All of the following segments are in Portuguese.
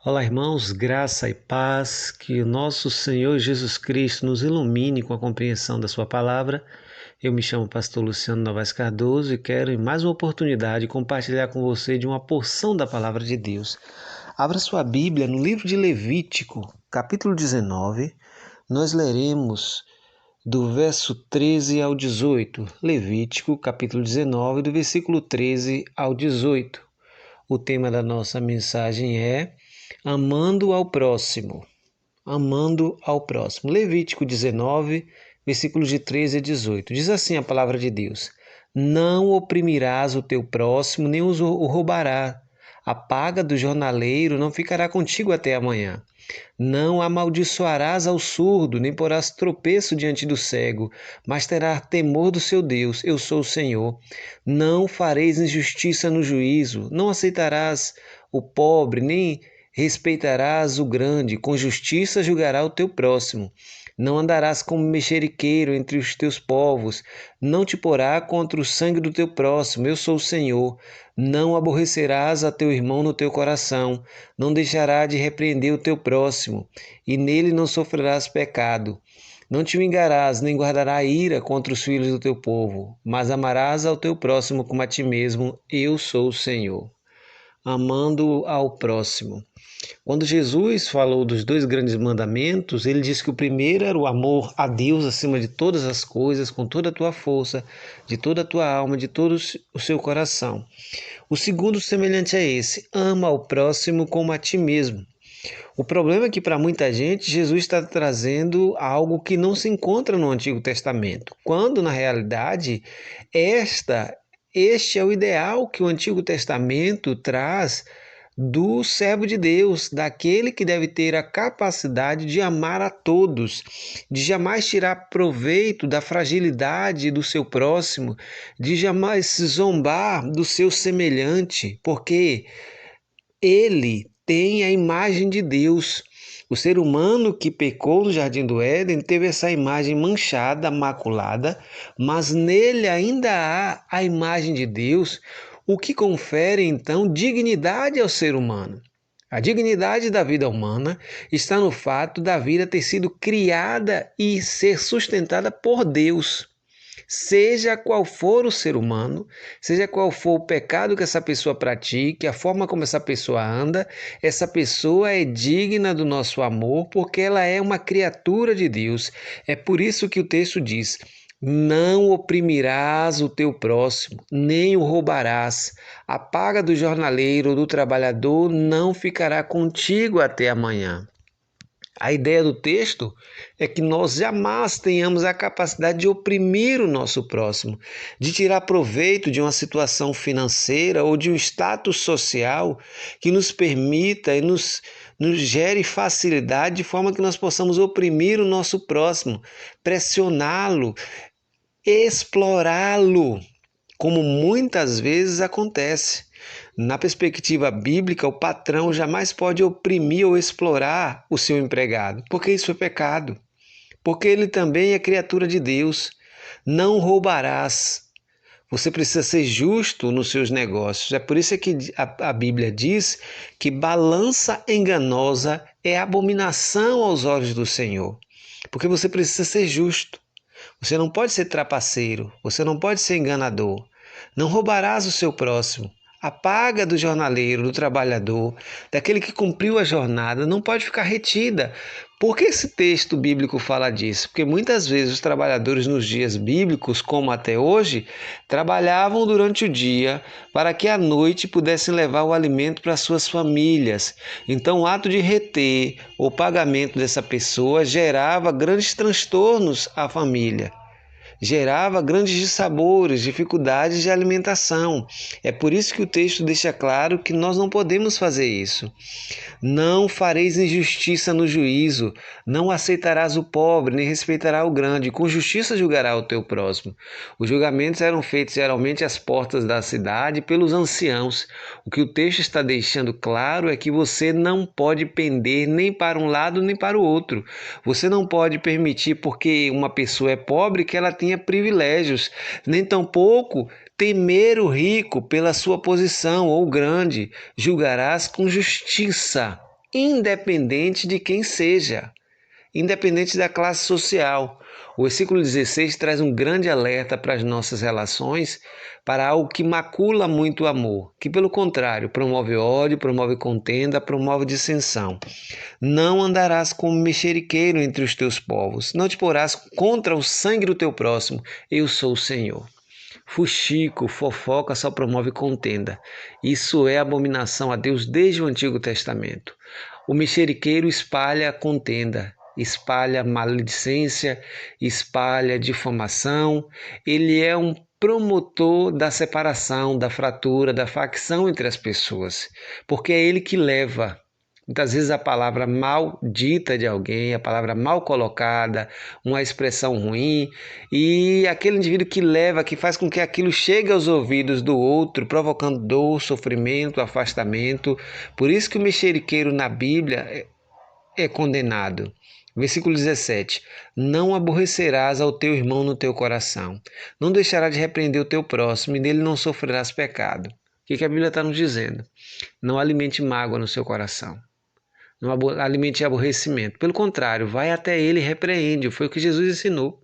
Olá, irmãos, graça e paz, que o nosso Senhor Jesus Cristo nos ilumine com a compreensão da Sua palavra. Eu me chamo Pastor Luciano Novaes Cardoso e quero, em mais uma oportunidade, compartilhar com você de uma porção da palavra de Deus. Abra sua Bíblia no livro de Levítico, capítulo 19. Nós leremos do verso 13 ao 18. Levítico, capítulo 19, do versículo 13 ao 18. O tema da nossa mensagem é amando ao próximo. Amando ao próximo. Levítico 19, versículos de 13 a 18. Diz assim a palavra de Deus: Não oprimirás o teu próximo, nem o roubará. A paga do jornaleiro não ficará contigo até amanhã. Não amaldiçoarás ao surdo, nem porás tropeço diante do cego, mas terás temor do seu Deus. Eu sou o Senhor. Não fareis injustiça no juízo, não aceitarás o pobre, nem respeitarás o grande. Com justiça julgará o teu próximo. Não andarás como mexeriqueiro entre os teus povos, não te porá contra o sangue do teu próximo. Eu sou o Senhor. Não aborrecerás a teu irmão no teu coração, não deixará de repreender o teu próximo, e nele não sofrerás pecado. Não te vingarás, nem guardará ira contra os filhos do teu povo, mas amarás ao teu próximo como a ti mesmo. Eu sou o Senhor. Amando ao próximo. Quando Jesus falou dos dois grandes mandamentos, ele disse que o primeiro era o amor a Deus acima de todas as coisas, com toda a tua força, de toda a tua alma, de todo o seu coração. O segundo, semelhante a esse, ama ao próximo como a ti mesmo. O problema é que para muita gente, Jesus está trazendo algo que não se encontra no Antigo Testamento, quando na realidade este é o ideal que o Antigo Testamento traz do servo de Deus, daquele que deve ter a capacidade de amar a todos, de jamais tirar proveito da fragilidade do seu próximo, de jamais zombar do seu semelhante, porque ele tem a imagem de Deus. O ser humano que pecou no Jardim do Éden teve essa imagem manchada, maculada, mas nele ainda há a imagem de Deus, o que confere então dignidade ao ser humano. A dignidade da vida humana está no fato da vida ter sido criada e ser sustentada por Deus. Seja qual for o ser humano, seja qual for o pecado que essa pessoa pratique, a forma como essa pessoa anda, essa pessoa é digna do nosso amor porque ela é uma criatura de Deus. É por isso que o texto diz: não oprimirás o teu próximo, nem o roubarás. A paga do jornaleiro ou do trabalhador não ficará contigo até amanhã. A ideia do texto é que nós jamais tenhamos a capacidade de oprimir o nosso próximo, de tirar proveito de uma situação financeira ou de um status social que nos permita e nos gere facilidade de forma que nós possamos oprimir o nosso próximo, pressioná-lo, explorá-lo, como muitas vezes acontece. Na perspectiva bíblica, o patrão jamais pode oprimir ou explorar o seu empregado, porque isso é pecado, porque ele também é criatura de Deus. Não roubarás. Você precisa ser justo nos seus negócios. É por isso que a Bíblia diz que balança enganosa é abominação aos olhos do Senhor, porque você precisa ser justo. Você não pode ser trapaceiro, você não pode ser enganador. Não roubarás o seu próximo. A paga do jornaleiro, do trabalhador, daquele que cumpriu a jornada, não pode ficar retida. Por que esse texto bíblico fala disso? Porque muitas vezes os trabalhadores nos dias bíblicos, como até hoje, trabalhavam durante o dia para que à noite pudessem levar o alimento para suas famílias. Então o ato de reter o pagamento dessa pessoa gerava grandes transtornos à família. Gerava grandes dissabores, dificuldades de alimentação. É por isso que o texto deixa claro que nós não podemos fazer isso. Não fareis injustiça no juízo, não aceitarás o pobre, nem respeitará o grande, com justiça julgará o teu próximo. Os julgamentos eram feitos geralmente às portas da cidade pelos anciãos. O que o texto está deixando claro é que você não pode pender nem para um lado nem para o outro. Você não pode permitir, porque uma pessoa é pobre, que ela tenha privilégios, nem tampouco temer o rico pela sua posição ou grande. Julgarás com justiça. independente de quem seja, independente da classe social. O versículo 16 traz um grande alerta para as nossas relações, para algo que macula muito o amor, que pelo contrário promove ódio, promove contenda, promove dissensão. Não andarás como mexeriqueiro entre os teus povos, não te porás contra o sangue do teu próximo, eu sou o Senhor. Fuxico, fofoca só promove contenda. Isso é abominação a Deus desde o Antigo Testamento. O mexeriqueiro espalha contenda, espalha maledicência, espalha difamação. Ele é um promotor da separação, da fratura, da facção entre as pessoas, porque é ele que leva muitas vezes a palavra maldita de alguém, a palavra mal colocada, uma expressão ruim, e aquele indivíduo que leva, que faz com que aquilo chegue aos ouvidos do outro, provocando dor, sofrimento, afastamento. Por isso que o mexeriqueiro na Bíblia é condenado. Versículo 17: Não aborrecerás ao teu irmão no teu coração, não deixarás de repreender o teu próximo, e nele não sofrerás pecado. O que a Bíblia está nos dizendo? Não alimente mágoa no seu coração. Não alimente aborrecimento. Pelo contrário, vai até ele e repreende. Foi o que Jesus ensinou.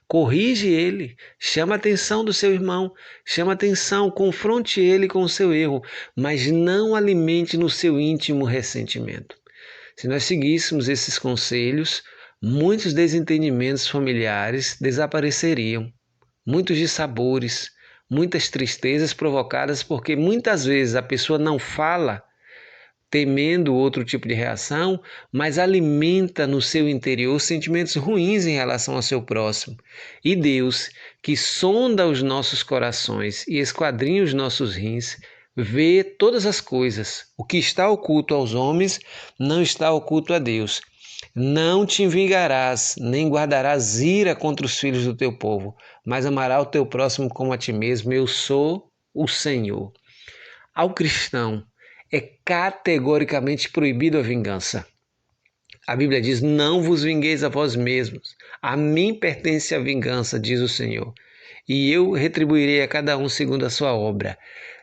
Corrige ele, chama a atenção do seu irmão, chama a atenção, confronte ele com o seu erro, mas não alimente no seu íntimo ressentimento. Se nós seguíssemos esses conselhos, muitos desentendimentos familiares desapareceriam, muitos dissabores, muitas tristezas provocadas porque muitas vezes a pessoa não fala temendo outro tipo de reação, mas alimenta no seu interior sentimentos ruins em relação ao seu próximo. E Deus, que sonda os nossos corações e esquadrinha os nossos rins, vê todas as coisas. O que está oculto aos homens não está oculto a Deus. Não te vingarás, nem guardarás ira contra os filhos do teu povo, mas amarás o teu próximo como a ti mesmo. Eu sou o Senhor. Ao cristão, é categoricamente proibido a vingança. A Bíblia diz: não vos vingueis a vós mesmos. A mim pertence a vingança, diz o Senhor, e eu retribuirei a cada um segundo a sua obra.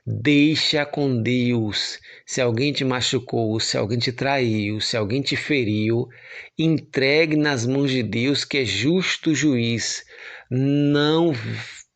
Deixa com Deus. Se alguém te machucou, se alguém te traiu, se alguém te feriu, entregue nas mãos de Deus, que é justo juiz. Não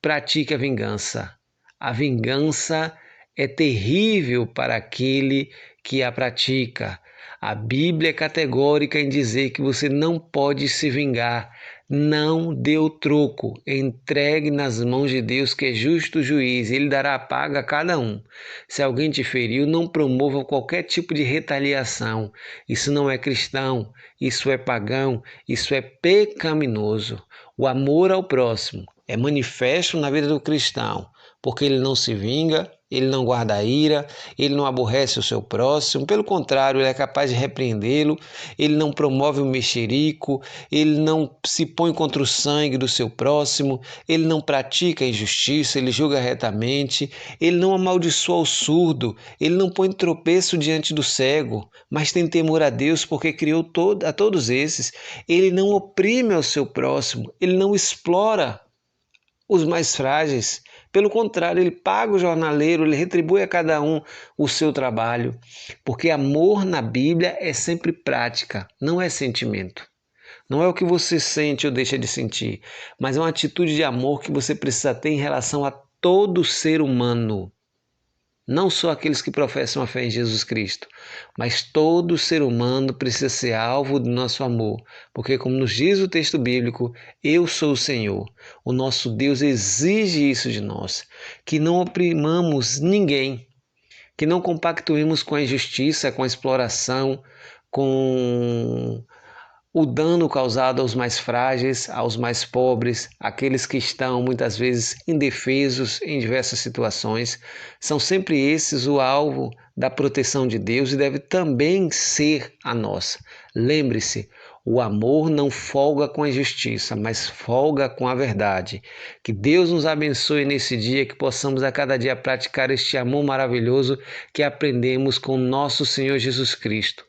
pratique a vingança. A vingança é terrível para aquele que a pratica. A Bíblia é categórica em dizer que você não pode se vingar. Não dê o troco, entregue nas mãos de Deus, que é justo juiz, ele dará a paga a cada um. Se alguém te feriu, não promova qualquer tipo de retaliação. Isso não é cristão, isso é pagão, isso é pecaminoso. O amor ao próximo é manifesto na vida do cristão, porque ele não se vinga, ele não guarda ira, ele não aborrece o seu próximo, pelo contrário, ele é capaz de repreendê-lo, ele não promove o mexerico, ele não se põe contra o sangue do seu próximo, ele não pratica a injustiça, ele julga retamente, ele não amaldiçoa o surdo, ele não põe tropeço diante do cego, mas tem temor a Deus porque criou a todos esses, ele não oprime ao seu próximo, ele não explora os mais frágeis. Pelo contrário, ele paga o jornaleiro, ele retribui a cada um o seu trabalho. Porque amor na Bíblia é sempre prática, não é sentimento. Não é o que você sente ou deixa de sentir, mas é uma atitude de amor que você precisa ter em relação a todo ser humano. Não só aqueles que professam a fé em Jesus Cristo, mas todo ser humano precisa ser alvo do nosso amor, porque como nos diz o texto bíblico, eu sou o Senhor. O nosso Deus exige isso de nós, que não oprimamos ninguém, que não compactuemos com a injustiça, com a exploração, com o dano causado aos mais frágeis, aos mais pobres, aqueles que estão muitas vezes indefesos em diversas situações, são sempre esses o alvo da proteção de Deus e deve também ser a nossa. Lembre-se, o amor não folga com a injustiça, mas folga com a verdade. Que Deus nos abençoe nesse dia, que possamos a cada dia praticar este amor maravilhoso que aprendemos com nosso Senhor Jesus Cristo.